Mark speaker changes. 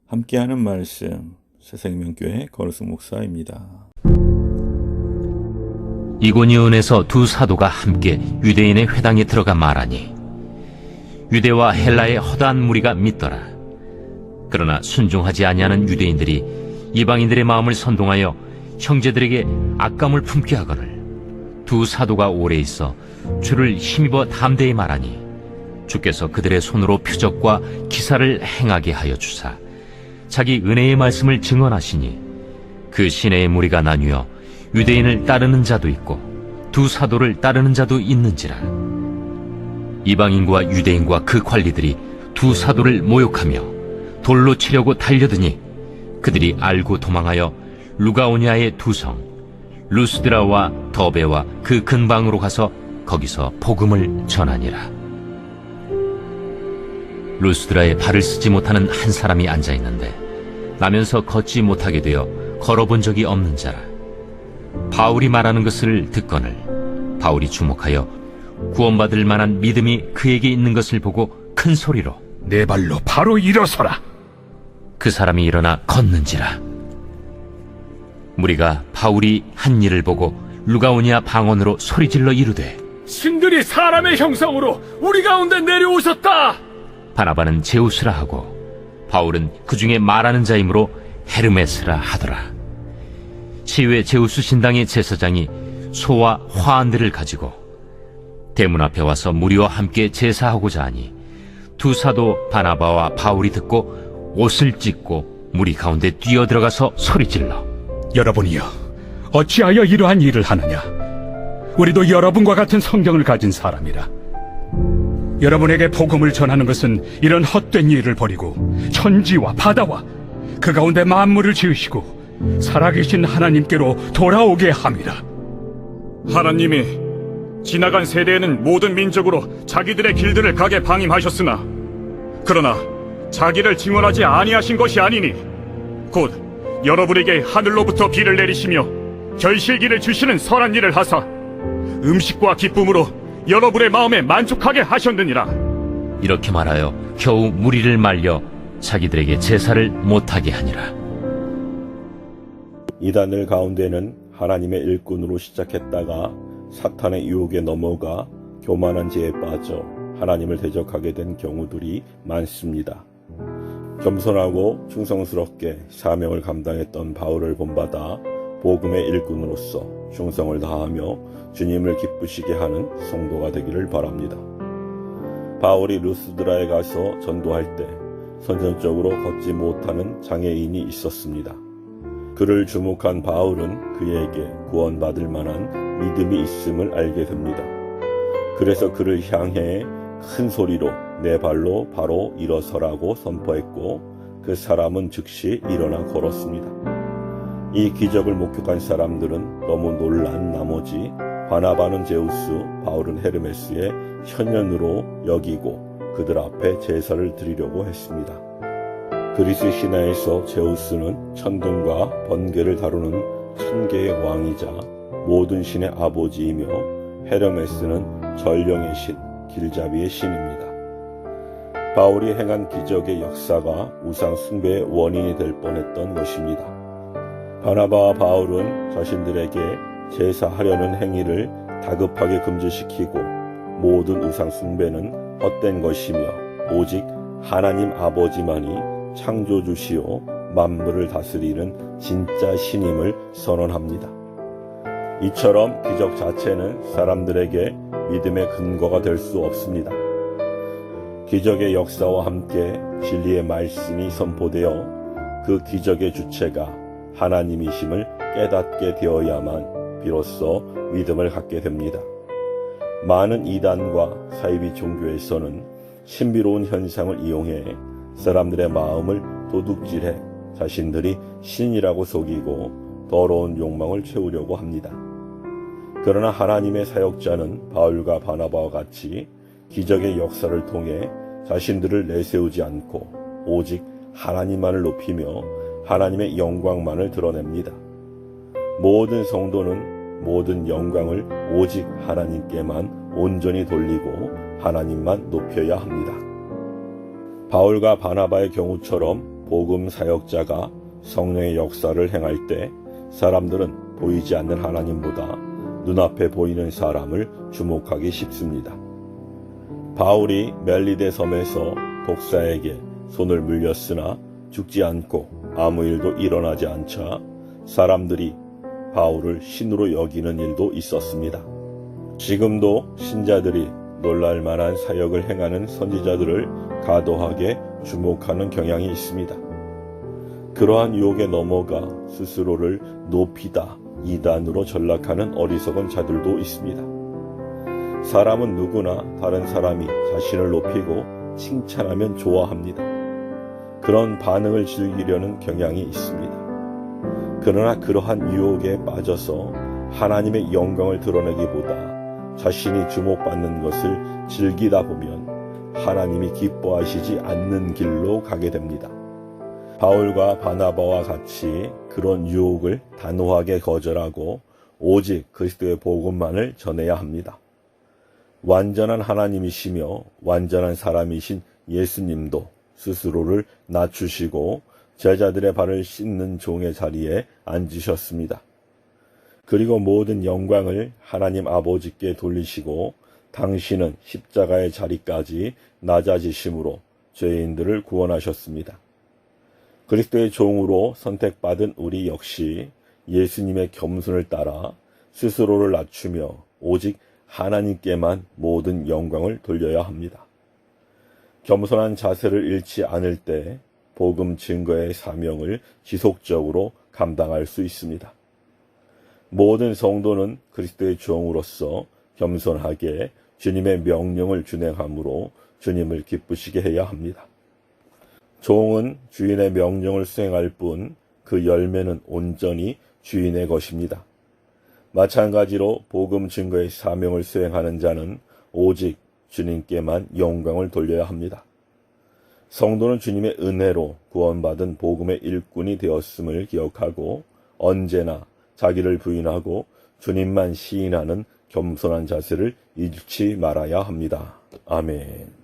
Speaker 1: 함께하는 말씀 새생명교회 거루승 목사입니다.
Speaker 2: 이고니온에서 두 사도가 함께 유대인의 회당에 들어가 말하니 유대와 헬라의 허다한 무리가 믿더라. 그러나 순종하지 아니하는 유대인들이 이방인들의 마음을 선동하여 형제들에게 악감을 품게 하거늘 두 사도가 오래 있어 주를 힘입어 담대히 말하니 주께서 그들의 손으로 표적과 기사를 행하게 하여 주사 자기 은혜의 말씀을 증언하시니 그 시내의 무리가 나뉘어 유대인을 따르는 자도 있고 두 사도를 따르는 자도 있는지라. 이방인과 유대인과 그 관리들이 두 사도를 모욕하며 돌로 치려고 달려드니 그들이 알고 도망하여 루가오니아의 두 성 루스드라와 더베와 그 근방으로 가서 거기서 복음을 전하니라. 루스드라에 발을 쓰지 못하는 한 사람이 앉아있는데 나면서 걷지 못하게 되어 걸어본 적이 없는 자라. 바울이 말하는 것을 듣거늘 바울이 주목하여 구원받을 만한 믿음이 그에게 있는 것을 보고 큰 소리로
Speaker 3: 내 발로 바로 일어서라.
Speaker 2: 그 사람이 일어나 걷는지라. 무리가 바울이 한 일을 보고 루가오니아 방언으로 소리질러 이르되
Speaker 3: 신들이 사람의 형상으로 우리 가운데 내려오셨다.
Speaker 2: 바나바는 제우스라 하고 바울은 그 중에 말하는 자이므로 헤르메스라 하더라. 시외 제우스 신당의 제사장이 소와 화환들을 가지고 대문 앞에 와서 무리와 함께 제사하고자 하니 두 사도 바나바와 바울이 듣고 옷을 찢고 무리 가운데 뛰어들어가서 소리질러
Speaker 3: 여러분이여, 어찌하여 이러한 일을 하느냐? 우리도 여러분과 같은 성경을 가진 사람이라. 여러분에게 복음을 전하는 것은 이런 헛된 일을 버리고 천지와 바다와 그 가운데 만물을 지으시고 살아계신 하나님께로 돌아오게 함이라. 하나님이 지나간 세대에는 모든 민족으로 자기들의 길들을 가게 방임하셨으나 그러나 자기를 증언하지 아니하신 것이 아니니 곧 여러분에게 하늘로부터 비를 내리시며 결실기를 주시는 선한 일을 하사 음식과 기쁨으로 여러분의 마음에 만족하게 하셨느니라.
Speaker 2: 이렇게 말하여 겨우 무리를 말려 자기들에게 제사를 못하게 하니라.
Speaker 4: 이단들 가운데는 하나님의 일꾼으로 시작했다가 사탄의 유혹에 넘어가 교만한 죄에 빠져 하나님을 대적하게 된 경우들이 많습니다. 겸손하고 충성스럽게 사명을 감당했던 바울을 본받아 복음의 일꾼으로서 충성을 다하며 주님을 기쁘시게 하는 성도가 되기를 바랍니다. 바울이 루스드라에 가서 전도할 때 선천적으로 걷지 못하는 장애인이 있었습니다. 그를 주목한 바울은 그에게 구원받을 만한 믿음이 있음을 알게 됩니다. 그래서 그를 향해 큰 소리로 내 발로 바로 일어서라고 선포했고 그 사람은 즉시 일어나 걸었습니다. 이 기적을 목격한 사람들은 너무 놀란 나머지 바나바는 제우스, 바울은 헤르메스의 현연으로 여기고 그들 앞에 제사를 드리려고 했습니다. 그리스 신화에서 제우스는 천둥과 번개를 다루는 천계의 왕이자 모든 신의 아버지이며 헤르메스는 전령의 신, 길잡이의 신입니다. 바울이 행한 기적의 역사가 우상 숭배의 원인이 될 뻔했던 것입니다. 바나바와 바울은 자신들에게 제사하려는 행위를 다급하게 금지시키고 모든 우상 숭배는 헛된 것이며 오직 하나님 아버지만이 창조주시오 만물을 다스리는 진짜 신임을 선언합니다. 이처럼 기적 자체는 사람들에게 믿음의 근거가 될 수 없습니다. 기적의 역사와 함께 진리의 말씀이 선포되어 그 기적의 주체가 하나님이심을 깨닫게 되어야만 비로소 믿음을 갖게 됩니다. 많은 이단과 사이비 종교에서는 신비로운 현상을 이용해 사람들의 마음을 도둑질해 자신들이 신이라고 속이고 더러운 욕망을 채우려고 합니다. 그러나 하나님의 사역자는 바울과 바나바와 같이 기적의 역사를 통해 자신들을 내세우지 않고 오직 하나님만을 높이며 하나님의 영광만을 드러냅니다. 모든 성도는 모든 영광을 오직 하나님께만 온전히 돌리고 하나님만 높여야 합니다. 바울과 바나바의 경우처럼 복음 사역자가 성령의 역사를 행할 때 사람들은 보이지 않는 하나님보다 눈앞에 보이는 사람을 주목하기 쉽습니다. 바울이 멜리데 섬에서 독사에게 손을 물렸으나 죽지 않고 아무 일도 일어나지 않자 사람들이 바울을 신으로 여기는 일도 있었습니다. 지금도 신자들이 놀랄 만한 사역을 행하는 선지자들을 과도하게 주목하는 경향이 있습니다. 그러한 유혹에 넘어가 스스로를 높이다, 이단으로 전락하는 어리석은 자들도 있습니다. 사람은 누구나 다른 사람이 자신을 높이고 칭찬하면 좋아합니다. 그런 반응을 즐기려는 경향이 있습니다. 그러나 그러한 유혹에 빠져서 하나님의 영광을 드러내기보다 자신이 주목받는 것을 즐기다 보면 하나님이 기뻐하시지 않는 길로 가게 됩니다. 바울과 바나바와 같이 그런 유혹을 단호하게 거절하고 오직 그리스도의 복음만을 전해야 합니다. 완전한 하나님이시며 완전한 사람이신 예수님도 스스로를 낮추시고 제자들의 발을 씻는 종의 자리에 앉으셨습니다. 그리고 모든 영광을 하나님 아버지께 돌리시고 당신은 십자가의 자리까지 낮아지심으로 죄인들을 구원하셨습니다. 그리스도의 종으로 선택받은 우리 역시 예수님의 겸손을 따라 스스로를 낮추며 오직 하나님께만 모든 영광을 돌려야 합니다. 겸손한 자세를 잃지 않을 때 복음 증거의 사명을 지속적으로 감당할 수 있습니다. 모든 성도는 그리스도의 종으로서 겸손하게 주님의 명령을 준행함으로 주님을 기쁘시게 해야 합니다. 종은 주인의 명령을 수행할 뿐 그 열매는 온전히 주인의 것입니다. 마찬가지로 복음 증거의 사명을 수행하는 자는 오직 주님께만 영광을 돌려야 합니다. 성도는 주님의 은혜로 구원받은 복음의 일꾼이 되었음을 기억하고 언제나 자기를 부인하고 주님만 시인하는 겸손한 자세를 잃지 말아야 합니다. 아멘.